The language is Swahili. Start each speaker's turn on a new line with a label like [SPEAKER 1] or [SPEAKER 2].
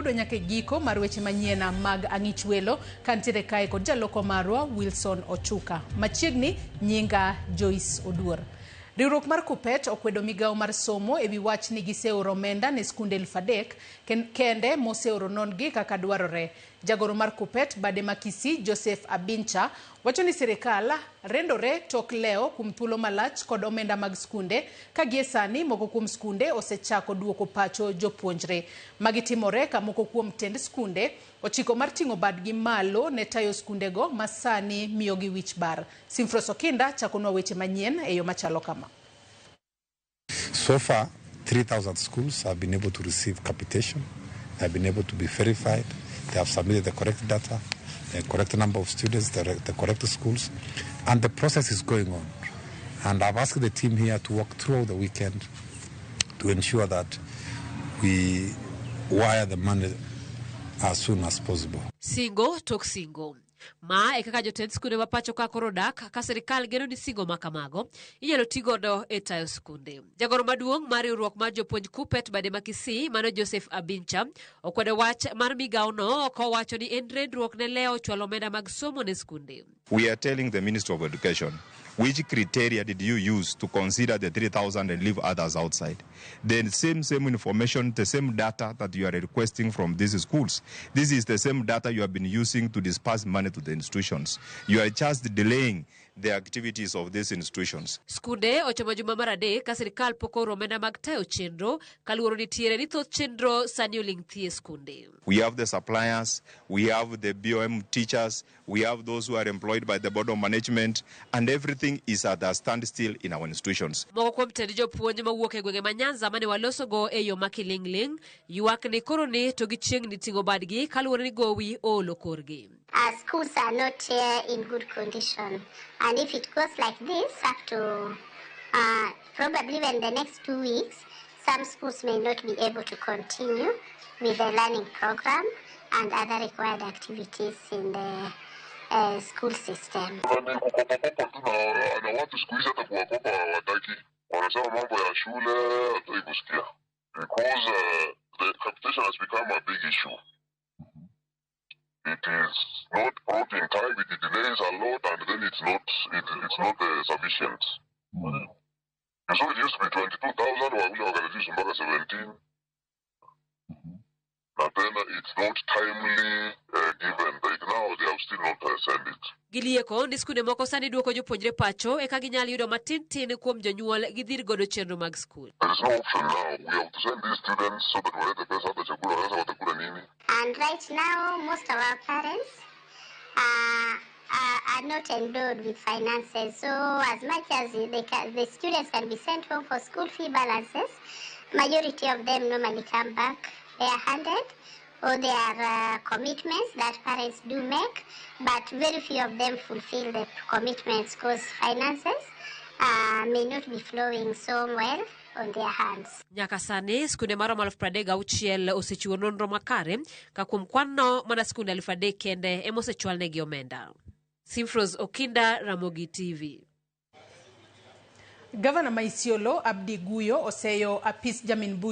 [SPEAKER 1] Nyaka giko mar weche manyien mag ang'ich welo kantiere kae kod jaloko marwa Wilson Ochuka. Machiegni nyinga Joyce Oduor. Riwruok mar Kupet okwedo migao mar somo ewi wach ni giseoro omenda ne sikunde 3,000 kende moseoro nongi kaka dwarore. Jagoro mar Kupet bade makisi Joseph Abincha wacho ni sirikal rendore tok leo kuom thuolo malach kod omenda mag sikunde ka gie sani moko kuom sikunde osechako duoko pacho jopuonjre. Magitimore ka moko kuom tend sikunde ochiko mar ting'o badgi malo ne tayo sikunde go masani miyogi wich bar. Simfros Okinda chakonwa weche manyien e yo machalo kama.
[SPEAKER 2] So far, 3,000 schools have been able to receive capitation. They have been able to be verified. They have submitted the correct data, the correct number of students, the correct schools, and the process is going on. And I've asked the team here to work through the weekend to ensure that we wire the money as soon as possible.
[SPEAKER 3] Singo tok singo. Ma e kaka jotend skunde ma pacho ka koro dak ka sirikal geno ni singo ma kamago inyalo tigodo e tayo skunde. Jagoro maduong' mar riwruok mar jopuonj Kupet bade makisi mano Joseph Abincha okwedo wach mar migao no kowacho ni en redruok ne leo chwalo omenda mag somo ne skunde.
[SPEAKER 4] We are telling the Ministry of Education, which criteria did you use to consider the 3,000 and leave others outside? The same information, the same data that you are requesting from these schools. This is the same data you have been using to disperse money to the institutions. You are just delaying the activities of these institutions.
[SPEAKER 3] Skunde ochoma juma marade ka sirikal pokoro omenda mag tayo chenro kaluoro nitiere ni thoth chenro sani oling' thie skunde.
[SPEAKER 4] We have the suppliers, we have the BOM teachers, we have those who are employed by the board of management, and everything is at a standstill in our institutions.
[SPEAKER 3] Moko kuom tend jopuonj mawuok e gwenge ma Nyanza mane waloso go e yo makiling'ling ywak ni koro ni to gichiegni ting'o badgi kaluwore ni gowi oolo korgi.
[SPEAKER 5] Schools are not in good condition, and if it goes like this up to probably in the next 2 weeks, some schools may not be able to continue with the learning program and other required activities in the school system.
[SPEAKER 6] Because the capitation has become a big issue. It is not brought in time, it delays a lot, and then it's not sufficient. So it used to be 22,000, while we organization back 17. And then it's not timely given. Right now, they have still not sent it.
[SPEAKER 3] Gilieko ni skunde moko sani duoko jopuonjre pacho eka ginyal yudo matin kuom jonyuol gidhir godo chenro mag skul.
[SPEAKER 6] There is no option now. We have to send these students so that we let the best out of the nini.
[SPEAKER 5] And right now, most of our parents are not endowed with finances. So as much as the students can be sent home for school fee balances, majority of them normally come back bare-handed, or there are commitments that parents do make, but very few of them fulfill the commitments because finances may not be flowing so well on their hands.
[SPEAKER 3] Nyaka sani skunde maromo 36,000 osechiwo nonro makare ka kuom kwanno mana skunde 3,000 kende emosechwal negi omenda. Simfros Okinda, Ramogi TV.
[SPEAKER 1] Gavana ma Isiolo Abdi Guyo oseyo apis Jamin Buch